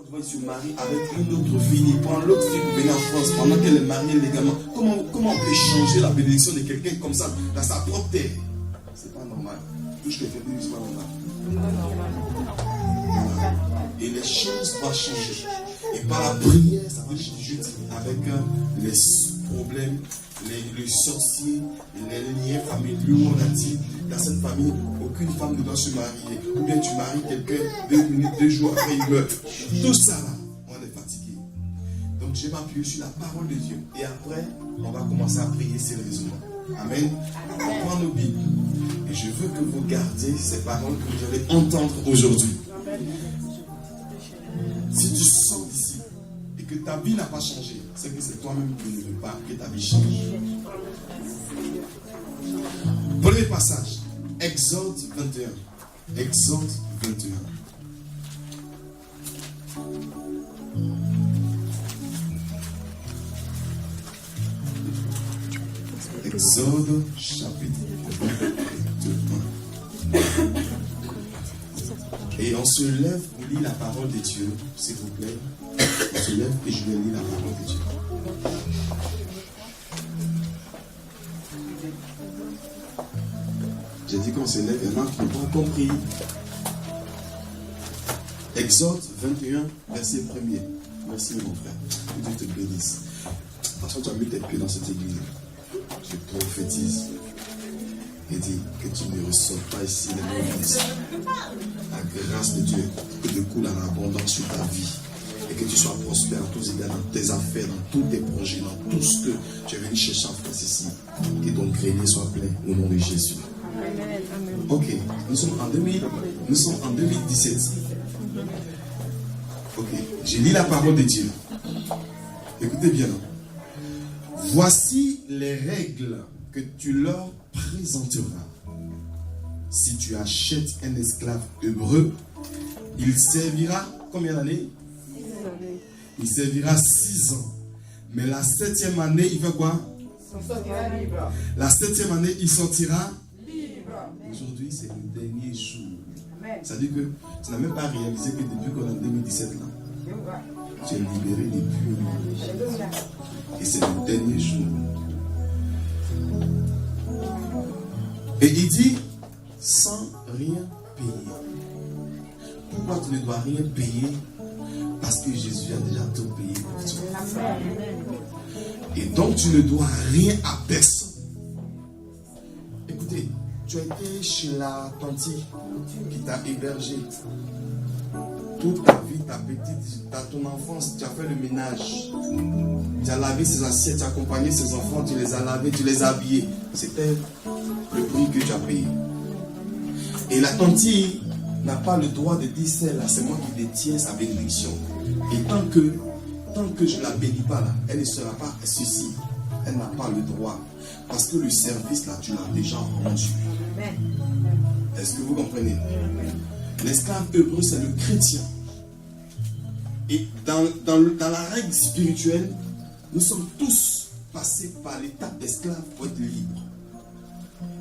Il se marie avec une autre fille, il prend l'autre fille pour venir en France pendant qu'elle est mariée légalement. Comment on peut changer la bénédiction de quelqu'un comme ça dans sa propre terre? C'est pas normal. Tout ce que fait, c'est pas normal. Et les choses vont changer. Et par la prière, ça va changer avec les problèmes, les sorciers, les liens familiaux. On a dit dans cette famille, aucune femme ne doit se marier. Ou bien tu maries quelqu'un, 2 minutes, 2 jours après il meurt. Tout ça là, on est fatigué. Donc je vais m'appuyer sur la parole de Dieu. Et après, on va commencer à prier sérieusement. Amen. On prend nos Bibles. Et je veux que vous gardiez ces paroles que vous allez entendre aujourd'hui. Si tu sors d'ici et que ta vie n'a pas changé, c'est que c'est toi-même qui ne veux pas que ta vie change. Premier passage, Exode 21. Exode 21. Exode chapitre 21. Et on se lève pour lire la parole de Dieu, s'il vous plaît. On se lève et je vais lire la parole de Dieu. J'ai dit qu'on se lève, il y en a qui n'ont pas compris. Exode 21, verset 1er. Merci mon frère. Que Dieu te bénisse. Parce que tu as mis tes pieds dans cette église. Je prophétise. Et dis que tu ne ressors pas ici les mauvaises. La grâce de Dieu que découle en abondance sur ta vie. Et que tu sois prospère en tous égards, dans tes affaires, dans tous tes projets, dans tout ce que tu es venu chercher en France ici. Que ton grenier soit plein au nom de Jésus. Ok, nous sommes en 2017. Ok, j'ai lu la parole de Dieu. Écoutez bien. Voici les règles que tu leur présenteras. Si tu achètes un esclave hébreu, il servira combien d'années? 6 années. Il servira 6 ans. Mais la 7e année, il fait quoi? Il sortira libre. La 7e année, il sortira Libre. Aujourd'hui, c'est le dernier jour. Amen. Ça veut dire que tu n'as même pas réalisé que depuis qu'on est en 2017 là, tu es libéré depuis. Alléluia. Et c'est le dernier jour. Et il dit, sans rien payer. Pourquoi tu ne dois rien payer? Parce que Jésus a déjà tout payé pour toi. Et donc tu ne dois rien à personne. Écoutez, tu as été chez la tante qui t'a hébergé. Toute ta vie, ta petite, ton enfance, tu as fait le ménage. Tu as lavé ses assiettes, tu as accompagné ses enfants, tu les as lavés, tu les as habillés. C'était le prix que tu as payé. Et la tante n'a pas le droit de dire celle-là, c'est moi qui détiens sa bénédiction. Et tant que je ne la bénis pas là, elle ne sera pas ceci. Elle n'a pas le droit. Parce que le service là, tu l'as déjà rendu. Est-ce que vous comprenez? L'esclave hébreu, c'est le chrétien. Et dans la règle spirituelle, nous sommes tous passés par l'étape d'esclave pour être libre.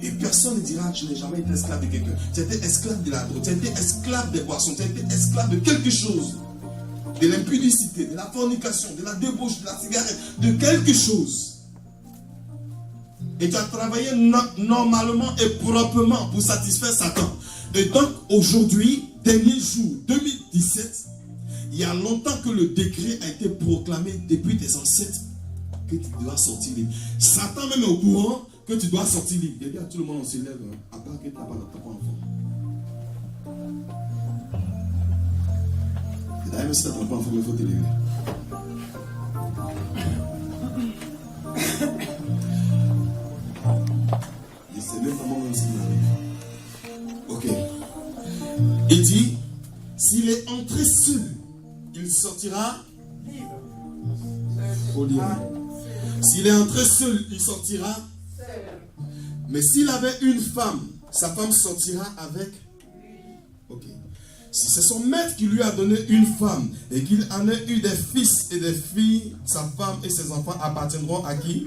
Et personne ne dira que je n'ai jamais été esclave de quelqu'un. Tu as été esclave de la drogue, tu as été esclave des boissons, tu as été esclave de quelque chose. De l'impudicité, de la fornication, de la débauche, de la cigarette, de quelque chose. Et tu as travaillé normalement et proprement pour satisfaire Satan. Et donc aujourd'hui, dernier jour 2017, il y a longtemps que le décret a été proclamé depuis tes ancêtres que tu dois sortir libre. Satan même est au courant que tu dois sortir libre. Il dit à tout le monde, on se lève, à part que tu n'as pas enfant. Et d'ailleurs, si tu n'as pas enfant, il faut te lever. Je sais même comment on s'y arrive. Ok. Il dit, s'il est entré seul, il sortira libre. Faut lire. S'il est entré seul, il sortira seul. Mais s'il avait une femme, sa femme sortira avec. Ok. Si c'est son maître qui lui a donné une femme et qu'il en ait eu des fils et des filles, sa femme et ses enfants appartiendront à qui?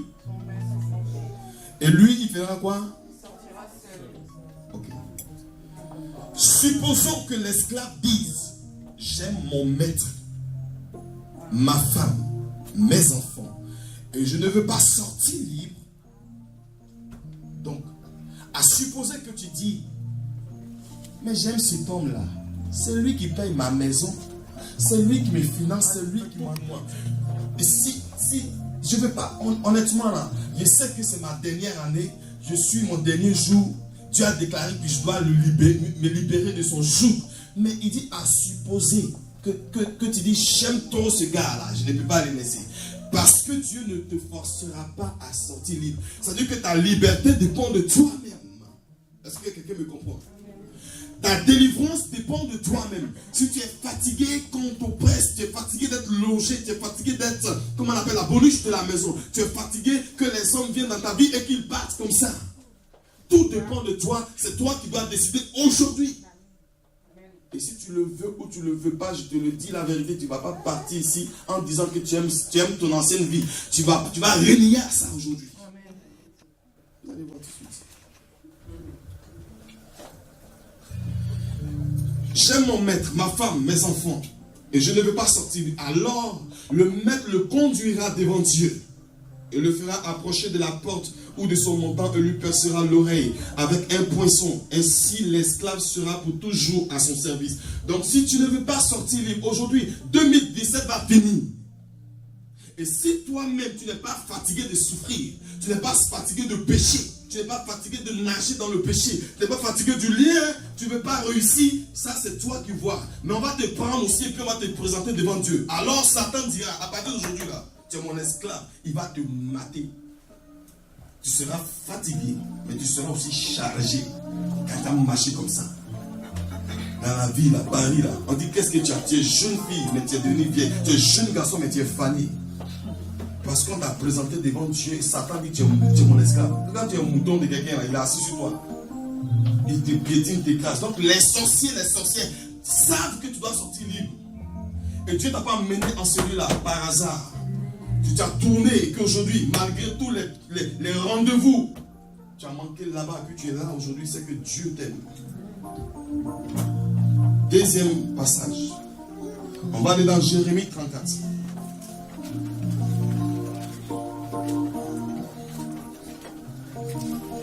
Et lui, il fera quoi? Il sortira seul. Ok. Supposons que l'esclave dise, j'aime mon maître, ma femme, mes enfants, et je ne veux pas sortir libre. Donc, à supposer que tu dis, mais j'aime cet homme-là, c'est lui qui paye ma maison, c'est lui qui me finance, c'est lui qui m'envoie. Et si je ne veux pas, honnêtement là, je sais que c'est ma dernière année, je suis mon dernier jour, Dieu a déclaré que je dois me libérer de son joug. Mais il dit à supposer que tu dis, j'aime trop ce gars-là, je ne peux pas le laisser. Parce que Dieu ne te forcera pas à sortir libre. C'est-à-dire que ta liberté dépend de toi-même. Est-ce que quelqu'un me comprend? Ta délivrance dépend de toi-même. Si tu es fatigué quand on t'oppresse, tu es fatigué d'être logé, tu es fatigué d'être, comment on appelle, la boluche de la maison. Tu es fatigué que les hommes viennent dans ta vie et qu'ils battent comme ça. Tout dépend de toi. C'est toi qui dois décider aujourd'hui. Et si tu le veux ou tu ne le veux pas, je te le dis la vérité, tu ne vas pas partir ici en disant que tu aimes ton ancienne vie. Tu vas renier à ça aujourd'hui. Vous allez voir tout de suite. j'aime mon maître, ma femme, mes enfants, et je ne veux pas sortir, alors le maître le conduira devant Dieu et le fera approcher de la porte ou de son montant et lui percera l'oreille avec un poinçon. Ainsi, l'esclave sera pour toujours à son service. Donc, si tu ne veux pas sortir libre, aujourd'hui, 2017 va finir. Et si toi-même, tu n'es pas fatigué de souffrir, tu n'es pas fatigué de pécher, tu n'es pas fatigué de nager dans le péché, tu n'es pas fatigué du lien, tu ne veux pas réussir, ça c'est toi qui vois. Mais on va te prendre aussi et puis on va te présenter devant Dieu. Alors Satan dira, à partir d'aujourd'hui là, tu es mon esclave, il va te mater. Tu seras fatigué, mais tu seras aussi chargé quand tu as marché comme ça. Dans la ville, à Paris, là, on dit qu'est-ce que tu as? Tu es jeune fille, mais tu es devenue vieille. Tu es jeune garçon, mais tu es fané. Parce qu'on t'a présenté devant Dieu et Satan dit tu es mon esclave. Quand tu es un mouton de quelqu'un, il est assis sur toi. Il te piétine, t'écrase. Donc les sorciers, les sorcières savent que tu dois sortir libre. Et Dieu ne t'a pas mené en celui-là par hasard. Tu t'as tourné et qu'aujourd'hui, malgré tous les rendez-vous, tu as manqué là-bas, que tu es là aujourd'hui, c'est que Dieu t'aime. Deuxième passage. On va aller dans Jérémie 34.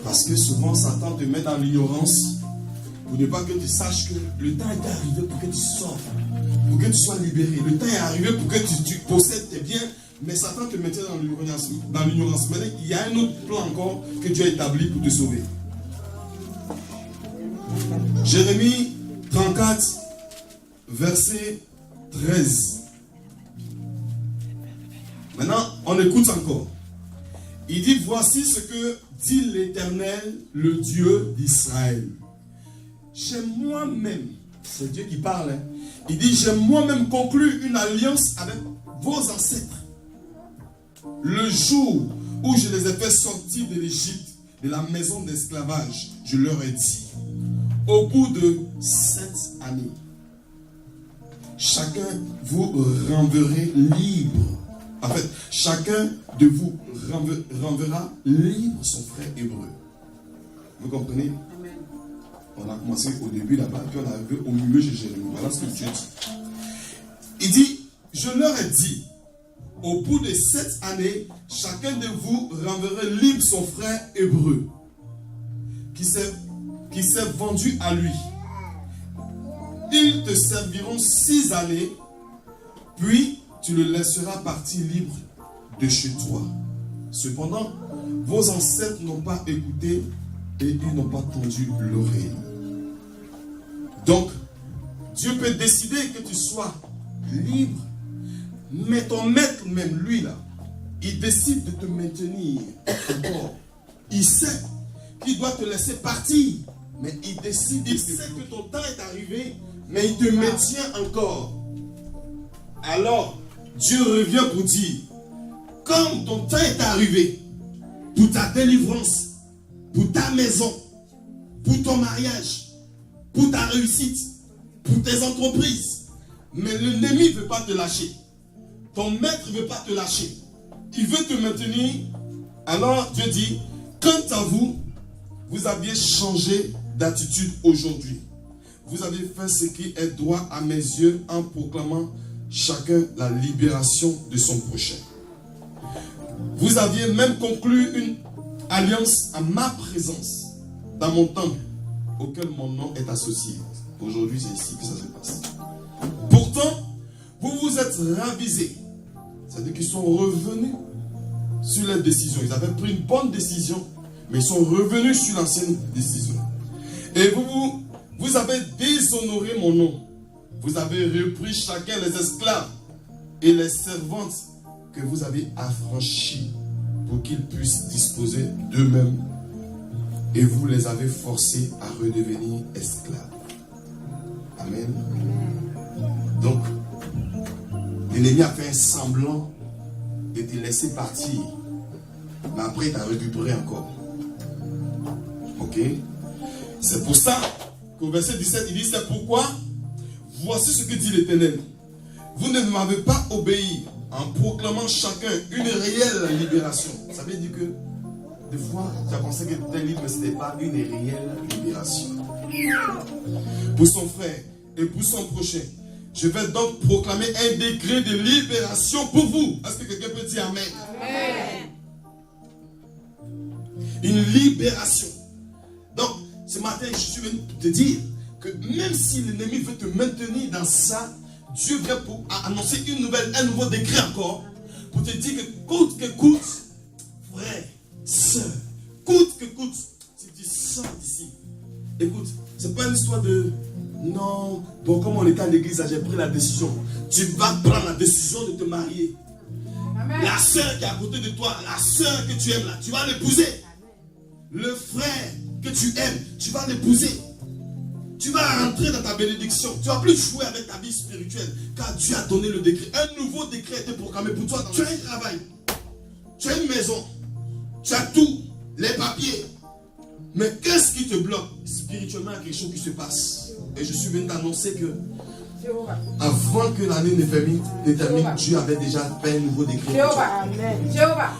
Parce que souvent, Satan te met dans l'ignorance pour ne pas que tu saches que le temps est arrivé pour que tu sortes, pour que tu sois libéré. Le temps est arrivé pour que tu possèdes tes biens, mais Satan te mettait dans l'ignorance. Mais il y a un autre plan encore que Dieu a établi pour te sauver. Jérémie 34, verset 13. Maintenant, on écoute encore. Il dit, voici ce que dit l'Éternel, le Dieu d'Israël. J'ai moi-même, c'est Dieu qui parle, hein. Il dit, j'ai moi-même conclu une alliance avec vos ancêtres. Le jour où je les ai fait sortir de l'Égypte, de la maison d'esclavage, je leur ai dit, au bout de 7 années, chacun vous renverrez libre. En fait, chacun de vous renverra libre son frère hébreu. Vous comprenez? Amen. On a commencé au début là-bas, puis on est arrivé au milieu de Jérémie. Voilà ce que Dieu dit. Il dit, je leur ai dit, au bout de 7 années, chacun de vous renverra libre son frère hébreu, qui s'est vendu à lui. Ils te serviront 6 années, puis tu le laisseras partir libre de chez toi. Cependant, vos ancêtres n'ont pas écouté et ils n'ont pas tendu l'oreille. Donc, Dieu peut décider que tu sois libre, mais ton maître même, lui là, il décide de te maintenir encore. Il sait qu'il doit te laisser partir, mais il décide, il sait que ton temps est arrivé, mais il te maintient encore. Alors, Dieu revient pour dire, comme ton temps est arrivé, pour ta délivrance, pour ta maison, pour ton mariage, pour ta réussite, pour tes entreprises, mais l'ennemi ne veut pas te lâcher. Ton maître ne veut pas te lâcher. Il veut te maintenir. Alors Dieu dit, quant à vous, vous aviez changé d'attitude aujourd'hui. Vous avez fait ce qui est droit à mes yeux en proclamant chacun la libération de son prochain. Vous aviez même conclu une alliance à ma présence dans mon temple auquel mon nom est associé. Aujourd'hui, c'est ici que ça se passe. Pourtant, vous vous êtes ravisés. C'est-à-dire qu'ils sont revenus sur les décisions. Ils avaient pris une bonne décision, mais ils sont revenus sur l'ancienne décision. Et vous avez déshonoré mon nom. Vous avez repris chacun les esclaves et les servantes que vous avez affranchis pour qu'ils puissent disposer d'eux-mêmes. Et vous les avez forcés à redevenir esclaves. Amen. Donc, l'ennemi a fait un semblant de te laisser partir. Mais après, tu as récupéré encore. Ok? C'est pour ça qu'au verset 17, il dit, c'est pourquoi, voici ce que dit l'Éternel. Vous ne m'avez pas obéi en proclamant chacun une réelle libération. Ça veut dire que des fois, tu as pensé que tu étais libre, mais ce n'était pas une réelle libération. Pour son frère et pour son prochain. Je vais donc proclamer un décret de libération pour vous. Est-ce que quelqu'un peut dire Amen? Amen. Une libération. Donc, ce matin, je suis venu te dire que même si l'ennemi veut te maintenir dans ça, Dieu vient pour annoncer un nouveau décret encore, pour te dire que coûte que coûte, frère, soeur, coûte que coûte, si tu sors d'ici, écoute, c'est pas une histoire de non, bon, comme on était à l'église, j'ai pris la décision. Tu vas prendre la décision de te marier. Amen. La soeur qui est à côté de toi, la soeur que tu aimes là, tu vas l'épouser. Le frère que tu aimes, tu vas l'épouser. Tu vas rentrer dans ta bénédiction. Tu ne vas plus jouer avec ta vie spirituelle. Car Dieu a donné le décret. Un nouveau décret a été proclamé pour toi. Tu as un travail. Tu as une maison. Tu as tout. Les papiers. Mais qu'est-ce qui te bloque? Spirituellement, il y a quelque chose qui se passe. Et je suis venu t'annoncer que avant que l'année ne termine, Dieu avait déjà fait un nouveau décret.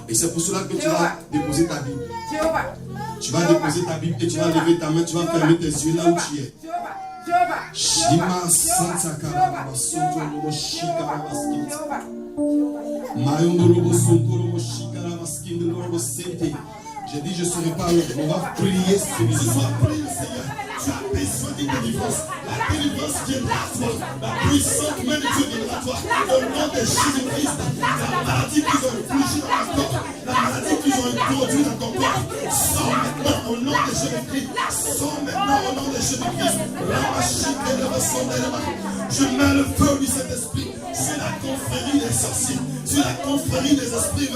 Et c'est pour cela que tu vas déposer ta Bible. Tu vas déposer ta Bible et tu vas lever ta main, tu vas fermer tes yeux là où tu es. Shima Santa Karaba Sontoro Shikarabaskit. Mayondoro Sontoro Shikarabaskindoro Sente. J'ai dit, je ne serai pas là. On va prier ce soir. Prie le Seigneur. Tu as besoin d'une délivrance. La délivrance viendra à toi. La puissante main de Dieu viendra à toi. Au nom de Jésus-Christ, la maladie qu'ils ont infligée dans ton corps, la maladie qu'ils ont introduite dans ton corps, sors maintenant au nom de Jésus-Christ. Sors maintenant au nom de Jésus-Christ. Je mets le feu du Saint-Esprit sur la confrérie des sorciers, sur la confrérie des esprits,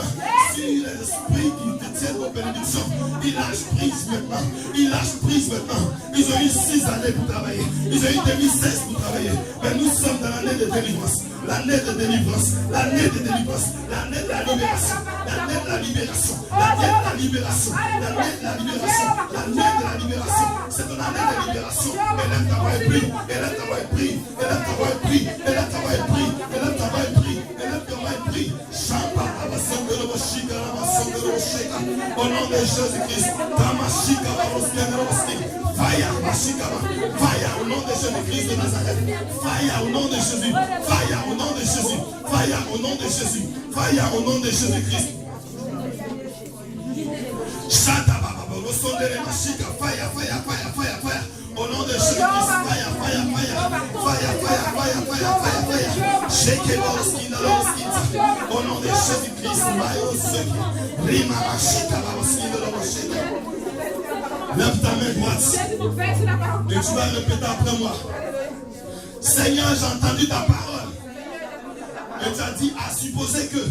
sur les esprits qui détiennent vos bénédictions. Ils lâchent prise maintenant. Ils lâchent prise maintenant. Ils ont eu 6 années pour travailler. Ils ont eu 2016 pour travailler. Mais nous sommes dans l'année de délivrance. L'année de délivrance. L'année de délivrance. L'année de la libération. L'année de la libération. L'année de la libération. L'année de la libération. L'année de la libération. C'est ton année de libération. Élève ta voix et prie. Élève ta voix et prie. Élève ta voix et prie. Élève ta voix et prie. Élève ta voix et prie. Élève ta voix et prie. Chamba, Abasondoro, Shika, Abasondoro, Shika. Au nom de Jésus-Christ. Tamashika, Abasondoro, Fire, Mashika, fire au nom de Jésus-Christ de Nazareth. Fire au nom de Jésus. Fire au nom de Jésus. Fire au nom de Jésus. Fire au nom de Jésus-Christ. Shata Baba, Rosondere Mashika, fire, fire, fire, fire, fire. Au nom de Jésus-Christ, fire, fire, fire, fire, fire, fire, fire, fire, fire. Shake it, au nom de Jésus-Christ, Mayo Seki, Rima Mashika, Mashika. Lève ta main droite et tu vas répéter après moi. Seigneur, j'ai entendu ta parole. Et tu as dit à supposer que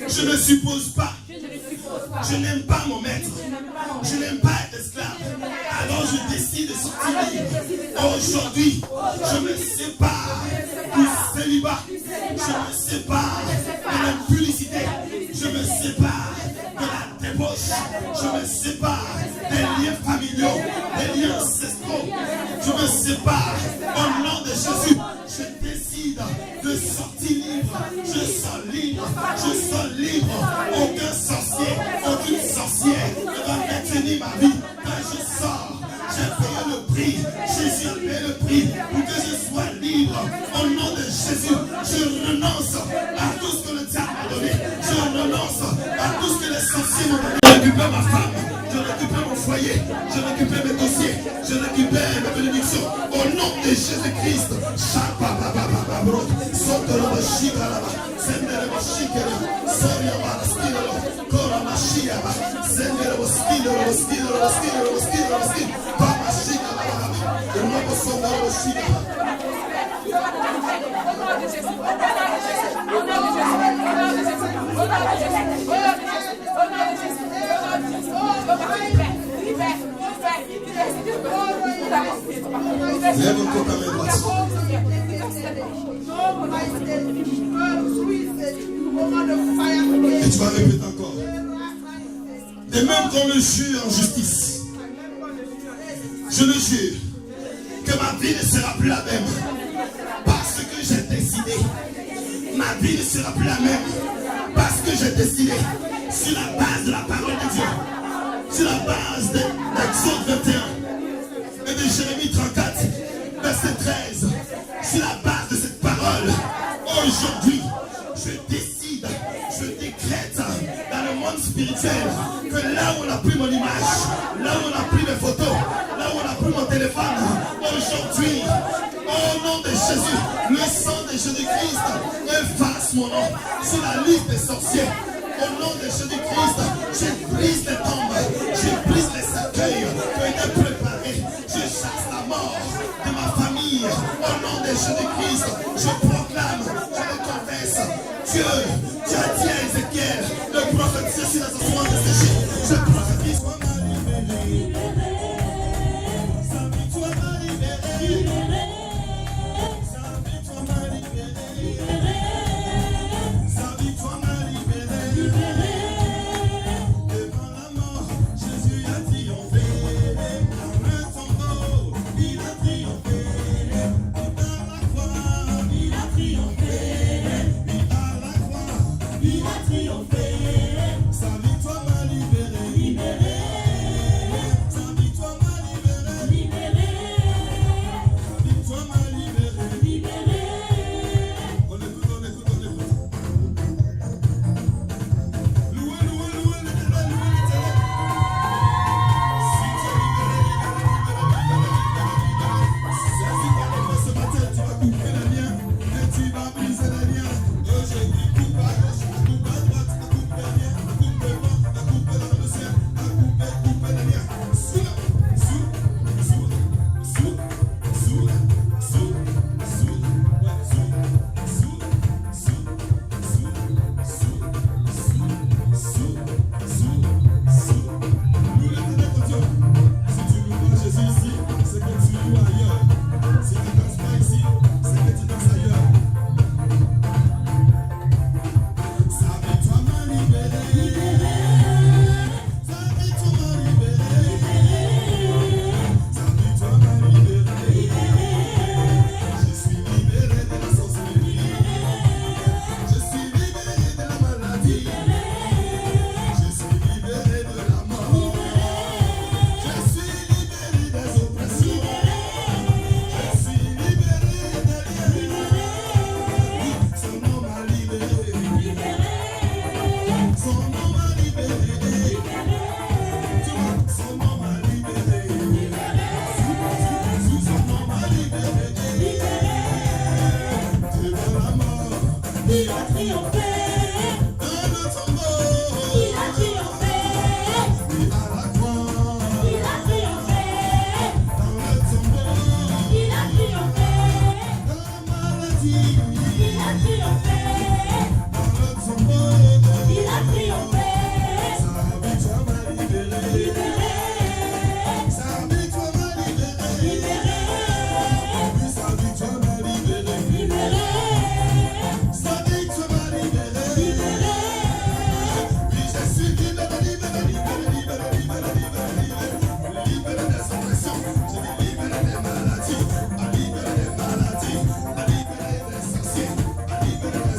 je ne suppose pas. Je n'aime pas mon maître. Je n'aime pas être esclave. Alors je décide de sortir libre. Aujourd'hui, je me sépare du célibat. Je me sépare de l'impudicité. Je me sépare de la débauche. Je me sépare des liens familiaux, des liens ancestraux. Je me sépare au nom de Jésus. Je décide de sortir libre. Je sors libre. Je sors libre. Aucun sorcier, aucune sorcière ne va maintenir ma vie. Quand je sors, j'ai payé le prix. Jésus a payé le prix pour que je sois libre. Au nom de Jésus, je renonce à tout ce que le diable m'a donné. Je renonce à tout ce que les sorciers m'ont donné. Je récupère ma femme. Je récupère mon foyer. Je récupère mes dossiers. Je récupère mes bénédictions. Au nom de Jésus-Christ. Lève encore ta main droite. Et tu vas répéter encore. De même qu'on le jure en justice, je le jure que ma vie ne sera plus la même. Parce que j'ai décidé. Ma vie ne sera plus la même. Parce que j'ai décidé. Sur la base de la parole de Dieu. Sur la base d'Exode 21 et de Jérémie 34 verset 13. Sur la base de cette parole, aujourd'hui, je décide, je décrète dans le monde spirituel que là où on a pris mon image, là où on a pris mes photos, là où on a pris mon téléphone, aujourd'hui, au nom de Jésus, le sang de Jésus-Christ efface mon nom sur la liste des sorciers. Au nom de Jésus-Christ, je brise les tombes, je brise les cercueils que j'ai préparés. Je chasse la mort de ma famille. Au nom de Jésus-Christ, je proclame, je le confesse. Dieu, tu as dit à Ézéchiel de prophétiser sur les ossements de ces jours. Je prophétise. Sois ma libéré. Sa victoire m'a libéré. Sa victoire m'a libéré. Sa victoire m'a libéré. Devant la mort, Jésus a triomphé. Dans le tombeau, il a triomphé. Dans la croix, il a triomphé. Dans la croix, il a triomphé. Sa victoire m'a libéré. Sa victoire m'a libéré. Sa victoire m'a libéré. On écoute, on écoute, on écoute. Louez l'Éternel, louez l'Éternel. Si tu es libéré, ce matin, tu vas couper les liens et tu vas briser les liens. Je dis coupe à gauche, coupe à droite, coupe les liens, coupe le vent, coupe dans le ciel, coupe les liens. Nous l'Éternel ton Dieu. Si tu loues pas Jésus ici, c'est que tu loues ailleurs. Si tu ne danses pas ici, c'est que tu danses ailleurs. Sa victoire m'a libéré. Sa victoire m'a libéré. Sa victoire m'a libéré. Je suis libéré de la sorcellerie. Je suis libéré de la maladie. Je suis libéré de la mort. Je suis libéré des oppressions. Je suis libéré des liens. Son nom m'a libéré. Son nom m'a libéré. Tu vois, son nom m'a libéré. Son nom m'a libéré. Devant la mort, Il a triomphé, dans le tombeau, il a triomphé, et à la croix, il a triomphé, dans le tombeau, il a triomphé, dans la maladie, il a triomphé, dans le tombeau, il a triomphé, sa victoire m'a libéré. libéré, Sa victoire m'a libéré. libéré, Oui, sa victoire m'a libéré. libéré, Sa victoire m'a libéré. libéré, Oui, je suis libéré, libéré, libéré, libéré, libéré, libéré, libéré des oppressions. Je suis libéré des maladies, à libérer des maladies, à libérer des sorciers, à libérer des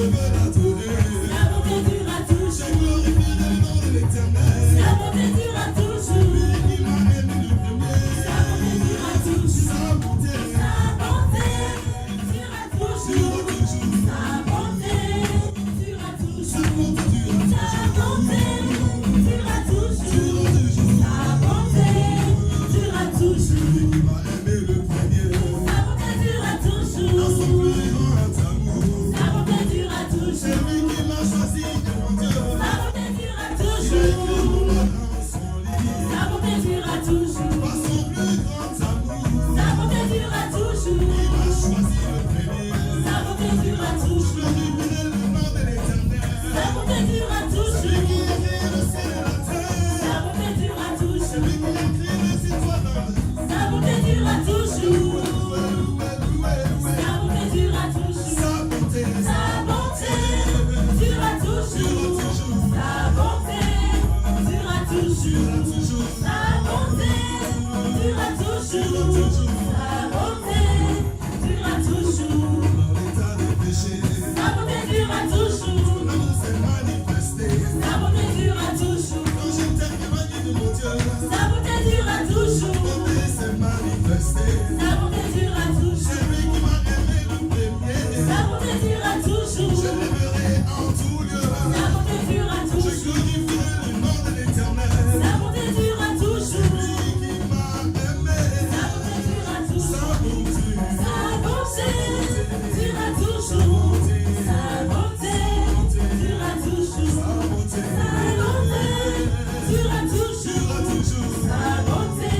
veux l'adorer. Sa bonté durera toujours. J'ai glorifié le nom de l'Éternel. Sa bonté durera toujours. Lui qui m'a aimé le premier. Sa bonté durera toujours. Sa bonté Sa bonté durera toujours. Sa bonté durera toujours. Sa bonté durera Sa bonté durera toujours. Sa bonté durera toujours. Lui qui m'a aimé le premier. Sa bonté durera toujours. Dans son plus grand amour. Sa bonté durera C'est toujours. lui qui m'a choisi, mon Dieu. Sa bonté durera Il a écrit mon toujours. nom dans son livre. Sa bonté durera toujours. Par son plus grand amour. Sa bonté durera toujours. Il m'a choisi le premier. Sa bonté durera Je toujours. glorifierai le nom de l'Éternel. Sa bonté durera Celui toujours. qui a créé le ciel et la terre. Sa bonté durera toujours. Celui qui a créé les étoiles. Sa bonté durera toujours. Sa bonté durera toujours. Sa bonté, Sa bonté durera toujours. Sa bonté durera toujours. toujours, Sa bonté durera toujours. Sa bonté durera toujours. dans l'état des péchés, Sa bonté durera toujours. l'amour s'est manifesté. Sa bonté durera toujours. Quand j'étais éloigné de mon Dieu, Sa bonté durera la toujours. bonté s'est manifestée. Sa bonté durera C'est toujours. lui qui m'a aimé le premier. Sa bonté durera Je toujours. l'aimerai en tout lieu. Sa bonté durera Je toujours. glorifierai le nom de l'Éternel. Sa bonté durera toujours. Lui qui m'a aimé. Sa bonté durera toujours. Sa bonté, Sa bonté durera toujours. Sa bonté durera toujours. sa bonté, Sa bonté durera toujours. Sa bonté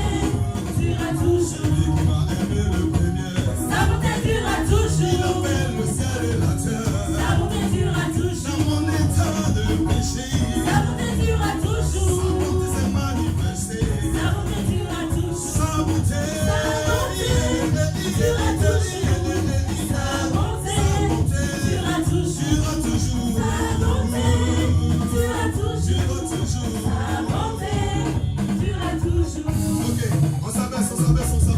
durera toujours. lui qui m'a aimé le premier. Sa bonté durera Il toujours. appelle le ciel et la terre. Sa bonté durera Dans toujours. mon état de péché, Sa bonté durera sa toujours. bonté s'est manifestée. Sa bonté durera toujours. Sa bonté, Durera toujours. Sa bonté durera toujours. durera toujours, Sa bonté durera toujours. durera toujours. Sa bonté durera toujours. Ok, on s'abaisse, on s'abaisse, on s'abaisse.